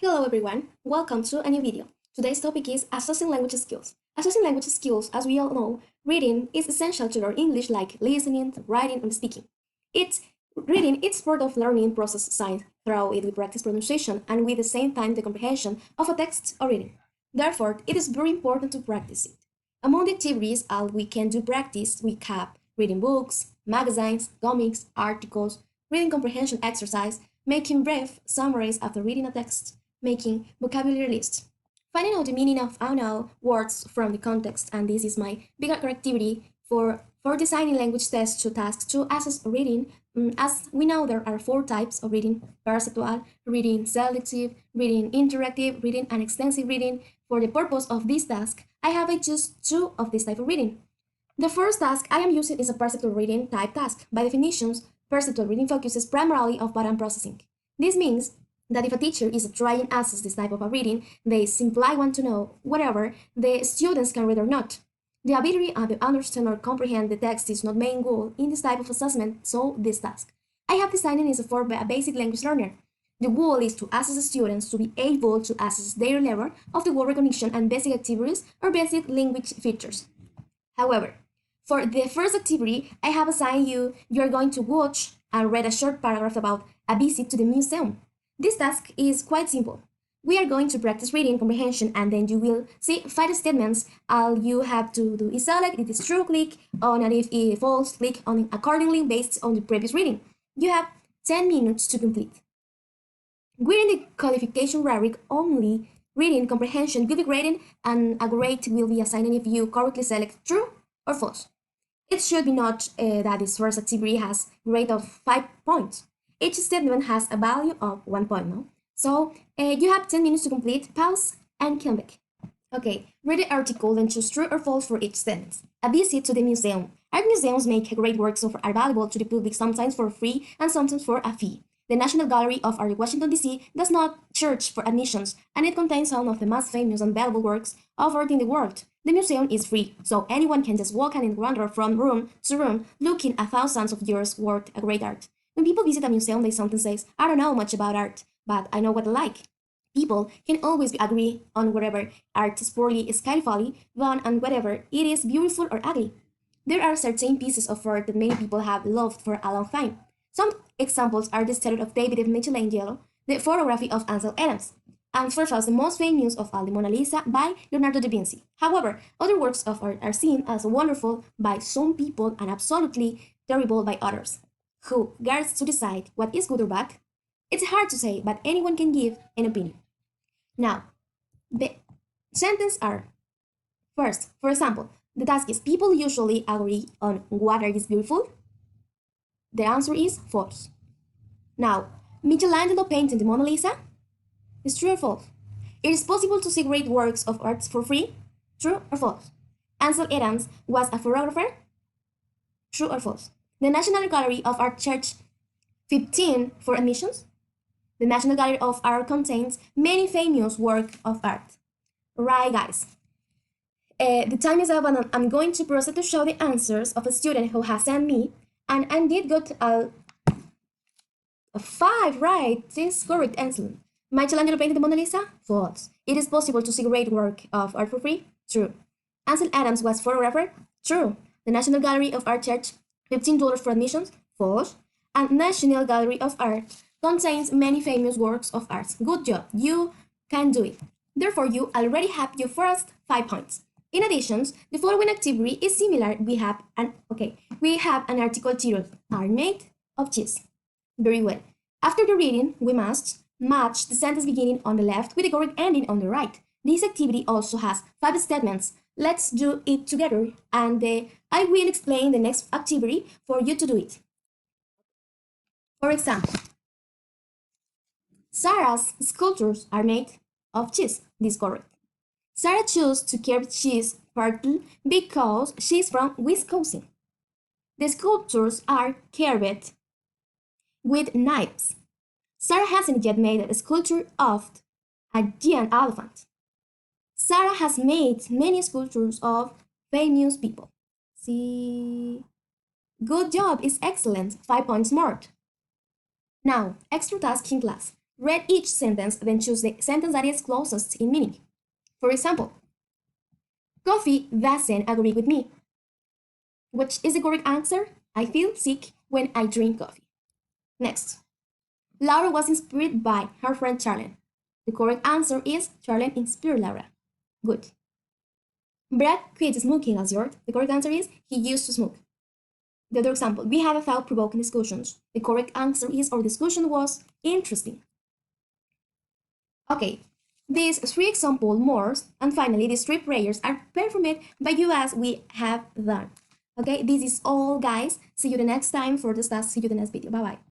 Hello everyone, welcome to a new video. Today's topic is assessing language skills. Assessing language skills, as we all know, reading is essential to learn English like listening, writing, and speaking. Reading is part of learning process science through it we practice pronunciation and with the same time the comprehension of a text or reading. Therefore, it is very important to practice it. Among the activities we can do practice, we have reading books, magazines, comics, articles, reading comprehension exercise, making brief summaries after reading a text, making vocabulary lists, finding out the meaning of unknown words from the context, and this is my bigger activity for designing language tests to tasks to assess reading. As we know, there are four types of reading: perceptual, reading selective, reading interactive, reading and extensive reading. For the purpose of this task, I have just two of this type of reading. The first task I am using is a perceptual reading type task. By definitions, perceptual reading focuses primarily on pattern processing. This means that if a teacher is trying to assess this type of a reading, they simply want to know whether the students can read or not. The ability to understand or comprehend the text is not main goal in this type of assessment, so this task I have designed is for a basic language learner. The goal is to assess students to be able to assess their level of the word recognition and basic activities or basic language features. However, for the first activity, I have assigned you are going to watch and read a short paragraph about a visit to the museum. This task is quite simple. We are going to practice reading comprehension and then you will see 5 statements. All you have to do is select if it's true, click on, and if it's false, click on it accordingly based on the previous reading. You have 10 minutes to complete. We're in the qualification rubric only. Reading comprehension will be graded and a grade will be assigned if you correctly select true or false. It should be noted that this first activity has grade of 5 points. Each statement has a value of 1 point, no? So you have 10 minutes to complete, pause, and come back. Okay, read the article and choose true or false for each sentence. A visit to the museum. Art museums make great works of art available to the public, sometimes for free and sometimes for a fee. The National Gallery of Art, Washington, D.C. does not charge for admissions, and it contains some of the most famous and valuable works of art in the world. The museum is free, so anyone can just walk and wander from room to room, looking at thousands of years' worth of great art. When people visit a museum, they sometimes say, I don't know much about art, but I know what I like. People can always agree on whether art is poorly, skillfully done, and whether it is beautiful or ugly. There are certain pieces of art that many people have loved for a long time. Some examples are the statue of David Michelangelo, the photography of Ansel Adams, and perhaps the most famous of all, the Mona Lisa by Leonardo da Vinci. However, other works of art are seen as wonderful by some people and absolutely terrible by others. Who gets to decide what is good or bad? It's hard to say, but anyone can give an opinion. Now, the sentences are first, for example, the task is people usually agree on what art is beautiful. The answer is false. Now, Michelangelo painted the Mona Lisa? Is true or false? It is possible to see great works of art for free? True or false? Ansel Adams was a photographer? True or false? The National Gallery of Art charged 15 for admissions? The National Gallery of Art contains many famous works of art. Right, guys. The time is up and I'm going to proceed to show the answers of a student who has sent me, and I did got a 5, right? This is correct, excellent. Michelangelo painted the Mona Lisa? False. It is possible to see great work of art for free? True. Ansel Adams was photographer? True. The National Gallery of Art charged $15 for admissions? False. And National Gallery of Art contains many famous works of art. Good job, you can do it. Therefore, you already have your first 5 points. In addition, the following activity is similar. We have an article titled "Are made of cheese." Very well. After the reading, we must match the sentence beginning on the left with the correct ending on the right. This activity also has 5 statements. Let's do it together, and I will explain the next activity for you to do it. For example, Sarah's sculptures are made of cheese. This is correct. Sarah chose to carve cheese partly because she's from Wisconsin. The sculptures are carved with knives. Sarah hasn't yet made a sculpture of a giant elephant. Sarah has made many sculptures of famous people. See? Good job is excellent. 5 points more. Now, extra task in class. Read each sentence, then choose the sentence that is closest in meaning. For example, coffee doesn't agree with me. Which is the correct answer? I feel sick when I drink coffee. Next, Laura was inspired by her friend Charlene. The correct answer is Charlene inspired Laura. Good. Brad quit smoking last year. The correct answer is he used to smoke. The other example, we have a thought-provoking discussions. The correct answer is our discussion was interesting. Okay, these 3 examples more, and finally these 3 prayers are performed by you as we have done. Okay, this is all guys. See you the next time for this class. See you the next video. Bye bye.